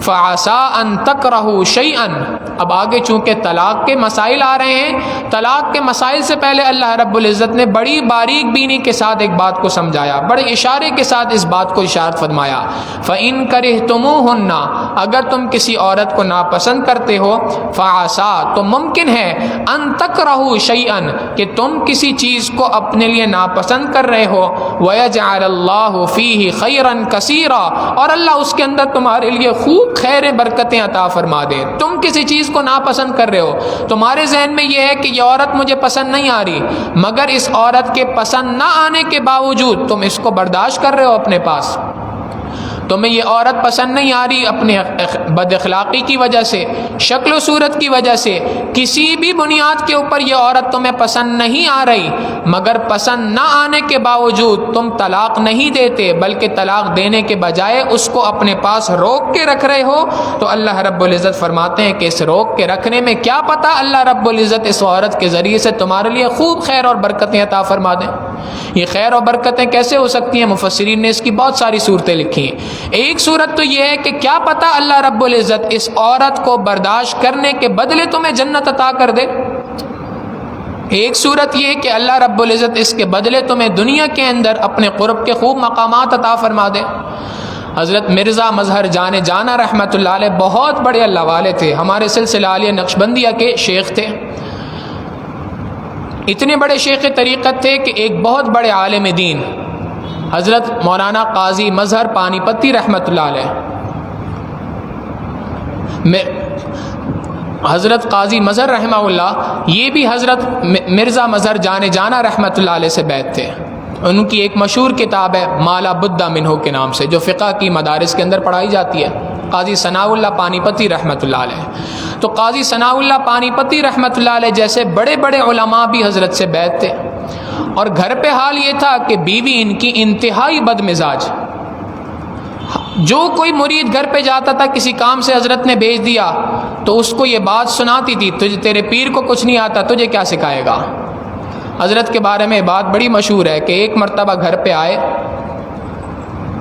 فَعَسَىٰ أَن تَكْرَهُوا شَيْئًا، اب آگے چونکہ طلاق کے مسائل آ رہے ہیں، طلاق کے مسائل سے پہلے اللہ رب العزت نے بڑی باریک بینی کے ساتھ ایک بات کو سمجھایا، بڑے اشارے کے ساتھ اس بات کو اشارت فرمایا فَإِن كَرِهْتُمُوهُنَّ، اگر تم کسی عورت کو ناپسند کرتے ہو، فَعَسَىٰ، تو ممکن ہے أَن تَكْرَهُوا شَيْئًا، کہ تم کسی چیز کو اپنے لیے ناپسند کر رہے ہو، وَيَجْعَلَ اللَّهُ فِيهِ خَيْرًا كَثِيرًا، اور اللہ اس کے اندر تمہارے لیے خوب خیر برکتیں عطا فرما دے۔ تم کسی چیز کو ناپسند کر رہے ہو، تمہارے ذہن میں یہ ہے کہ یہ عورت مجھے پسند نہیں آ رہی، مگر اس عورت کے پسند نہ آنے کے باوجود تم اس کو برداشت کر رہے ہو اپنے پاس، تمہیں یہ عورت پسند نہیں آ رہی اپنے بد اخلاقی کی وجہ سے، شکل و صورت کی وجہ سے، کسی بھی بنیاد کے اوپر یہ عورت تمہیں پسند نہیں آ رہی، مگر پسند نہ آنے کے باوجود تم طلاق نہیں دیتے بلکہ طلاق دینے کے بجائے اس کو اپنے پاس روک کے رکھ رہے ہو، تو اللہ رب العزت فرماتے ہیں کہ اس روک کے رکھنے میں کیا پتہ اللہ رب العزت اس عورت کے ذریعے سے تمہارے لیے خوب خیر اور برکتیں عطا فرما دیں۔ یہ خیر اور برکتیں کیسے ہو سکتی ہیں؟ مفسرین نے اس کی بہت ساری صورتیں لکھی ہیں۔ ایک صورت تو یہ ہے کہ کیا پتہ اللہ رب العزت اس عورت کو برداشت کرنے کے بدلے تمہیں جنت عطا کر دے، ایک صورت یہ کہ اللہ رب العزت اس کے بدلے تمہیں دنیا کے اندر اپنے قرب کے خوب مقامات عطا فرما دے۔ حضرت مرزا مظہر جانا رحمۃ اللہ علیہ بہت بڑے اللہ والے تھے، ہمارے سلسلہ عالیہ نقشبندیہ کے شیخ تھے، اتنے بڑے شیخ طریقت تھے کہ ایک بہت بڑے عالم دین حضرت مولانا قاضی مظہر پانی پتی رحمۃ اللہ علیہ، حضرت قاضی مظہر رحمہ اللہ، یہ بھی حضرت مرزا مظہر جانا رحمۃ اللہ علیہ سے بیعت تھے۔ ان کی ایک مشہور کتاب ہے مالا بدہ منہو کے نام سے، جو فقہ کی مدارس کے اندر پڑھائی جاتی ہے، قاضی ثناء اللہ پانی پتی رحمۃ اللہ علیہ۔ تو قاضی ثناء اللہ پانی پتی رحمۃ اللہ علیہ جیسے بڑے بڑے علماء بھی حضرت سے بیعت تھے، اور گھر پہ حال یہ تھا کہ بیوی ان کی انتہائی بد مزاج، جو کوئی مرید گھر پہ جاتا تھا کسی کام سے حضرت نے بھیج دیا تو اس کو یہ بات سناتی تھی، تیرے پیر کو کچھ نہیں آتا، تجھے کیا سکھائے گا۔ حضرت کے بارے میں بات بڑی مشہور ہے کہ ایک مرتبہ گھر پہ آئے،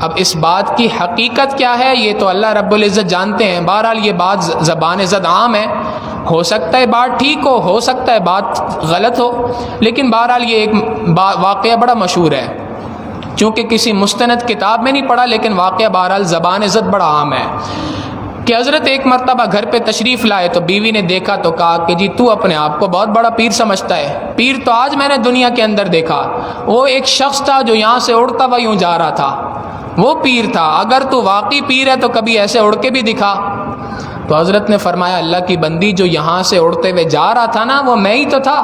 اب اس بات کی حقیقت کیا ہے یہ تو اللہ رب العزت جانتے ہیں، بہرحال یہ بات زبان زد عام ہے، ہو سکتا ہے بات ٹھیک ہو سکتا ہے بات غلط ہو، لیکن بہرحال یہ ایک واقعہ بڑا مشہور ہے، چونکہ کسی مستند کتاب میں نہیں پڑھا لیکن واقعہ بہرحال زبان زد بڑا عام ہے کہ حضرت ایک مرتبہ گھر پہ تشریف لائے تو بیوی نے دیکھا تو کہا کہ جی تو اپنے آپ کو بہت بڑا پیر سمجھتا ہے، پیر تو آج میں نے دنیا کے اندر دیکھا، وہ ایک شخص تھا جو یہاں سے اڑتا ہوا یوں جا رہا تھا، وہ پیر تھا، اگر تو واقعی پیر ہے تو کبھی ایسے اڑ کے بھی دکھا۔ تو حضرت نے فرمایا اللہ کی بندی جو یہاں سے اڑتے ہوئے جا رہا تھا نا وہ میں ہی تو تھا۔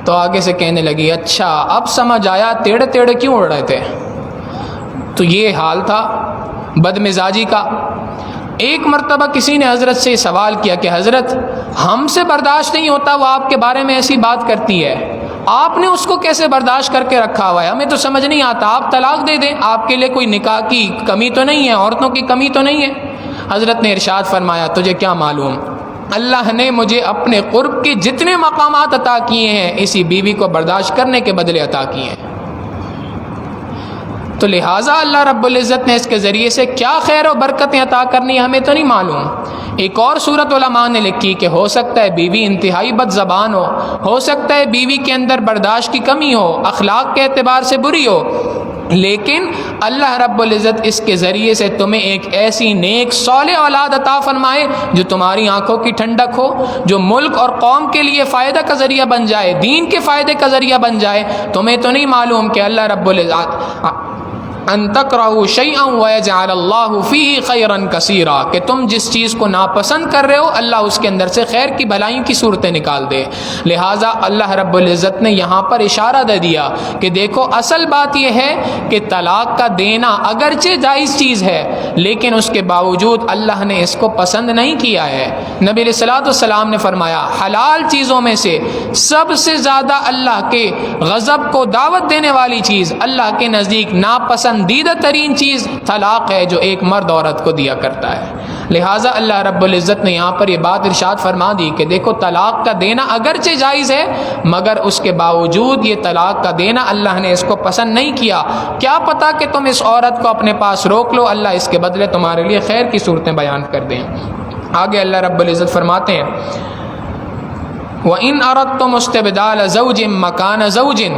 تو آگے سے کہنے لگی اچھا اب سمجھ آیا ٹیڑھے ٹیڑھے کیوں اڑ رہے تھے۔ تو یہ حال تھا بد مزاجی کا۔ ایک مرتبہ کسی نے حضرت سے سوال کیا کہ حضرت ہم سے برداشت نہیں ہوتا، وہ آپ کے بارے میں ایسی بات کرتی ہے، آپ نے اس کو کیسے برداشت کر کے رکھا ہوا ہے، ہمیں تو سمجھ نہیں آتا، آپ طلاق دے دیں، آپ کے لیے کوئی نکاح کی کمی تو نہیں ہے، عورتوں کی کمی تو نہیں ہے۔ حضرت نے ارشاد فرمایا تجھے کیا معلوم، اللہ نے مجھے اپنے قرب کے جتنے مقامات عطا کیے ہیں اسی بیوی کو برداشت کرنے کے بدلے عطا کیے ہیں، تو لہٰذا اللہ رب العزت نے اس کے ذریعے سے کیا خیر و برکتیں عطا کرنی ہمیں تو نہیں معلوم۔ ایک اور صورت علماء نے لکھی کہ ہو سکتا ہے بیوی انتہائی بد زبان ہو سکتا ہے بیوی کے اندر برداشت کی کمی ہو، اخلاق کے اعتبار سے بری ہو، لیکن اللہ رب العزت اس کے ذریعے سے تمہیں ایک ایسی نیک صالح اولاد عطا فرمائے جو تمہاری آنکھوں کی ٹھنڈک ہو، جو ملک اور قوم کے لیے فائدہ کا ذریعہ بن جائے، دین کے فائدے کا ذریعہ بن جائے۔ تمہیں تو نہیں معلوم کہ اللہ رب العزت ان تکرہوا شیئا ویجعل اللہ فیہ خیرا کثیرا، کہ تم جس چیز کو ناپسند کر رہے ہو اللہ اس کے اندر سے خیر کی بھلائیوں کی صورتیں نکال دے۔ لہٰذا اللہ رب العزت نے یہاں پر اشارہ دے دیا کہ دیکھو اصل بات یہ ہے کہ طلاق کا دینا اگرچہ جائز چیز ہے لیکن اس کے باوجود اللہ نے اس کو پسند نہیں کیا ہے۔ نبی علیہ الصلوۃ والسلام نے فرمایا حلال چیزوں میں سے سب سے زیادہ اللہ کے غضب کو دعوت دینے والی چیز، اللہ کے نزدیک ناپسند دیدہ ترین چیز طلاق ہے جو ایک مرد عورت کو دیا کرتا ہے۔ لہٰذا اللہ رب العزت نے یہاں پر یہ بات ارشاد فرما دی کہ دیکھو طلاق کا دینا اگرچہ جائز ہے مگر اس کے باوجود یہ طلاق کا دینا اللہ نے اس کو پسند نہیں کیا۔ کیا پتہ کہ تم اس عورت کو اپنے پاس روک لو، اللہ اس کے بدلے تمہارے لیے خیر کی صورتیں بیان کر دیں۔ آگے اللہ رب العزت فرماتے ہیں وَإِنْ أَرَدْتُمُ اسْتِبْدَالَ زَوْجٍ مَكَانَ زَوْجٍ،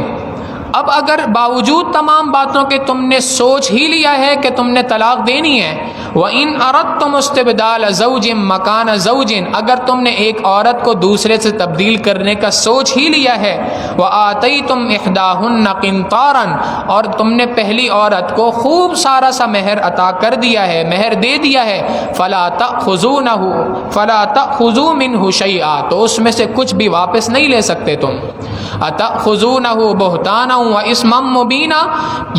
اب اگر باوجود تمام باتوں کے تم نے سوچ ہی لیا ہے کہ تم نے طلاق دینی ہے، وَإِنْ أَرَدْتُمُ اسْتِبْدَالَ زَوْجٍ مَكَانَ زَوْجٍ، اگر تم نے ایک عورت کو دوسرے سے تبدیل کرنے کا سوچ ہی لیا ہے، وَآتَيْتُمْ إِحْدَاهُنَّ قِنْطَارًا، اور تم نے پہلی عورت کو خوب سارا سا مہر عطا کر دیا ہے، مہر دے دیا ہے، فَلَا تَأْخُذُوا مِنْهُ شَيْئًا، تو اس میں سے کچھ بھی واپس نہیں لے سکتے تم۔ أَتَأْخُذُونَهُ بُهْتَانًا وَإِثْمًا مُبِينًا،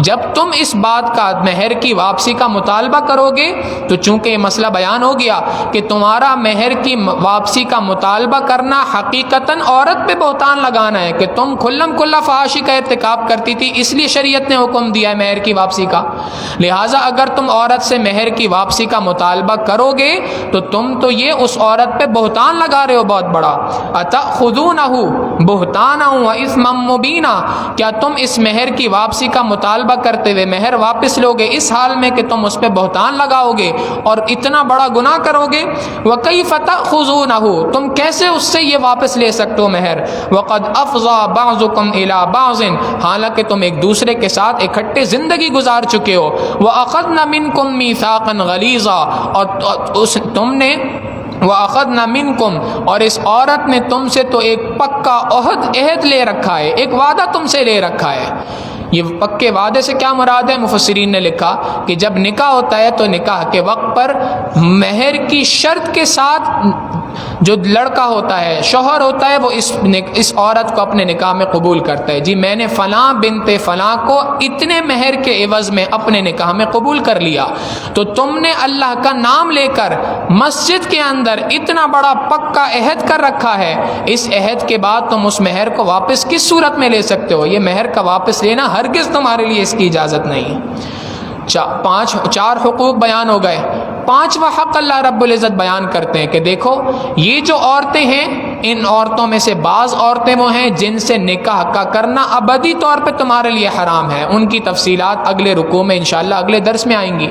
جب تم اس بات کا مہر کی واپسی کا مطالبہ کرو گے تو چونکہ یہ مسئلہ بیان ہو گیا کہ تمہارا مہر کی واپسی کا مطالبہ کرنا حقیقتاً عورت پہ بہتان لگانا ہے کہ تم کھلم کھلا فحاشی کا ارتکاب کرتی تھی، اس لیے شریعت نے حکم دیا ہے مہر کی واپسی کا۔ لہٰذا اگر تم عورت سے مہر کی واپسی کا مطالبہ کرو گے تو تم تو یہ اس عورت پہ بہتان لگا رہے ہو بہت بڑا۔ أَتَأْخُذُونَهُ بُهْتَانًا وَإِثْمًا مُبِينًا، کیا تم اس مہر کی واپسی کا مطالبہ کرتے ہوئے مہر واپس لوگے اس حال میں کہ تم اس پہ بہتان لگاؤ گے اور اتنا بڑا گناہ کرو گے؟ وَكَيْفَ تَأْخُذُونَهُ، تم کیسے اس سے یہ واپس لے سکتے ہو مہر؟ وَقَدْ أَفْضَىٰ بَعْضُكُمْ إِلَىٰ بَعْضٍ، حالانکہ تم ایک دوسرے کے ساتھ اکٹھے زندگی گزار چکے ہو۔ وَأَخَذْنَ مِنْكُمْ مِيثَاقًا غَلِيظًا، اور تم نے وَأَخَذْنَا مِنْكُمْ، اور اس عورت نے تم سے تو ایک پکا عہد لے رکھا ہے، ایک وعدہ تم سے لے رکھا ہے۔ یہ پکے وعدے سے کیا مراد ہے؟ مفسرین نے لکھا کہ جب نکاح ہوتا ہے تو نکاح کے وقت پر مہر کی شرط کے ساتھ جو لڑکا ہوتا ہے، شوہر ہوتا ہے، وہ اس عورت کو اپنے نکاح میں قبول کرتا ہے، جی میں نے فلاں بنت فلاں کو اتنے مہر کے عوض میں اپنے نکاح میں قبول کر لیا۔ تو تم نے اللہ کا نام لے کر مسجد کے اندر اتنا بڑا پکا عہد کر رکھا ہے، اس عہد کے بعد تم اس مہر کو واپس کس صورت میں لے سکتے ہو؟ یہ مہر کا واپس لینا ہرگز تمہارے لیے اس کی اجازت نہیں۔ چار حقوق بیان ہو گئے، پانچواں حق اللہ رب العزت بیان کرتے ہیں کہ دیکھو یہ جو عورتیں ہیں، ان عورتوں میں سے بعض عورتیں وہ ہیں جن سے نکاح کا کرنا ابدی طور پہ تمہارے لیے حرام ہے، ان کی تفصیلات اگلے رکوع میں انشاءاللہ اگلے درس میں آئیں گی۔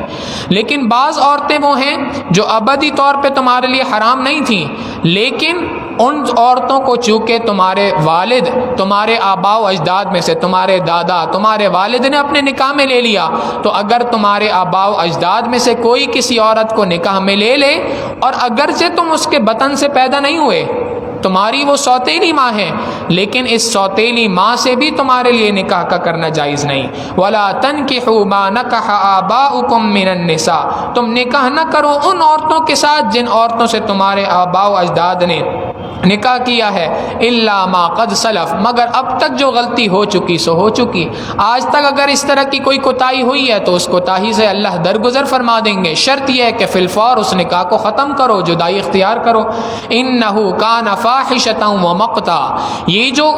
لیکن بعض عورتیں وہ ہیں جو ابدی طور پہ تمہارے لیے حرام نہیں تھیں لیکن ان عورتوں کو چونکہ تمہارے والد، تمہارے آباء و اجداد میں سے، تمہارے دادا، تمہارے والد نے اپنے نکاح میں لے لیا، تو اگر تمہارے آباء و اجداد میں سے کوئی کسی عورت کو نکاح میں لے لے، اور اگرچہ تم اس کے بطن سے پیدا نہیں ہوئے، تمہاری وہ سوتیلی ماں ہے، لیکن اس سوتیلی ماں سے بھی تمہارے لیے نکاح کا کرنا جائز نہیں۔ وَلَا تَنْكِحُوا مَا نَكَحَ آبَاؤُكُم مِّنَ النِّسَاءِ، تم نکاح نہ کرو ان عورتوں کے ساتھ جن عورتوں سے تمہارے آباء و اجداد نے نکاح کیا ہے، الا ما قد سلف، مگر اب تک جو غلطی ہو چکی سو ہو چکی۔ آج تک اگر اس طرح کی کوئی کوتاہی ہوئی ہے تو اس کوتاہی سے اللہ درگزر فرما دیں گے، شرط یہ ہے کہ فی الفور اس نکاح کو ختم کرو، جدائی اختیار کرو۔ انہ کان فاحشۃ ومقتا، یہ جو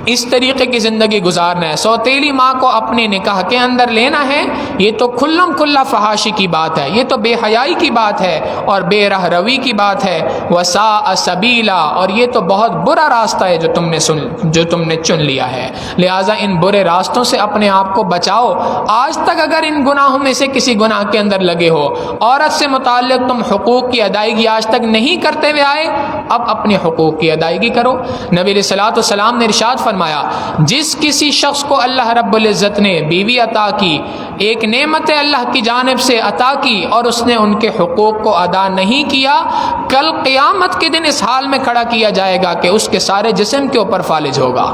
اس طریقے کی زندگی گزارنا ہے، سوتیلی ماں کو اپنے نکاح کے اندر لینا ہے، یہ تو کھلم کھلا فحاشی کی بات ہے، یہ تو بے حیائی کی بات ہے اور بے رہ روی کی بات ہے۔ وساء سبیلا، اور یہ تو بہت برا راستہ ہے جو تم نے چن لیا ہے، لہٰذا ان برے راستوں سے اپنے آپ کو بچاؤ۔ آج تک اگر ان گناہوں میں سے کسی گناہ کے اندر لگے ہو، عورت سے متعلق تم حقوق کی ادائیگی آج تک نہیں کرتے ہوئے آئے، اب اپنے حقوق کی ادائیگی کرو۔ نبی علیہ الصلوۃ والسلام نے ارشاد فرمایا، جس کسی شخص کو اللہ رب العزت نے بیوی عطا کی، ایک نعمت اللہ کی جانب سے عطا کی، اور اس نے ان کے حقوق کو ادا نہیں کیا، کل قیامت کے دن اس حال میں کھڑا کیا جائے گا کہ اس کے سارے جسم کے اوپر فالج ہوگا۔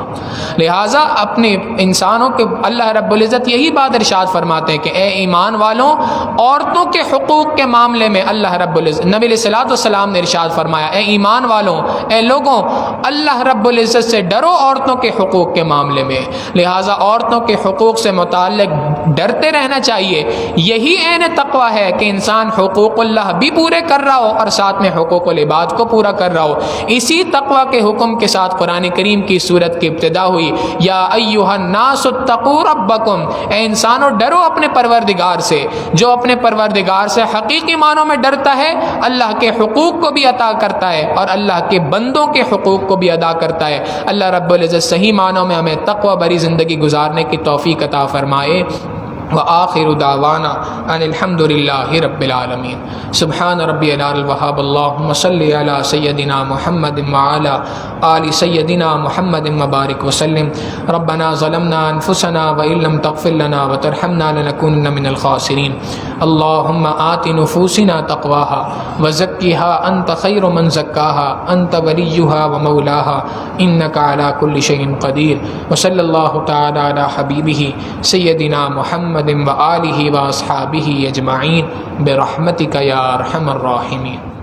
لہٰذا اپنے انسانوں کے اللہ رب العزت یہی بات ارشاد فرماتے ہیں کہ اے ایمان والوں، عورتوں کے حقوق کے معاملے میں اللہ رب العزت، نبی علیہ الصلوۃ والسلام نے ارشاد فرمایا، اے ایمان والوں، اے لوگوں، اللہ رب العزت سے ڈرو عورتوں کے حقوق کے معاملے میں۔ لہٰذا عورتوں کے حقوق سے متعلق ڈرتے رہنا چاہیے۔ یہی عین تقویٰ ہے کہ انسان حقوق اللہ بھی پورے کر رہا ہو اور ساتھ میں حقوق العباد کو پورا کر رہا ہو۔ اسی تقویٰ کے حکم کے ساتھ قرآن کریم کی سورت کی ابتدا ہوئی، یا ایھا الناس اتقوا ربکم، اے انسانوں ڈرو اپنے پروردگار سے۔ جو اپنے پروردگار سے حقیقی معنوں میں ڈرتا ہے، اللہ کے حقوق کو بھی عطا کرتا ہے اور اللہ کے بندوں کے حقوق کو بھی ادا کرتا ہے۔ اللہ رب العزت صحیح معنوں میں ہمیں تقوی بری زندگی گزارنے کی توفیق عطا فرمائے۔ وآخر دعوانا ان الحمد للہ رب العالمین۔ سبحان ربی العلی الوہاب، اللہم صلی علی سیدنا محمد وعلی آل سیدنا محمد وبارک وسلم۔ ربنا ظلمنا انفسنا وإن لم تغفر لنا وترحمنا لنکونن من الخاسرین۔ اللہم آت نفوسنا تقواها وزکها انت خیر من زکاها انت ولیها ومولاها انک علی کل شیء قدیر۔ وصلی اللہ تعالی علی حبیبہ سیدنا محمد وآلہ واصحابہ اجمعین برحمتک یا ارحم الراحمین۔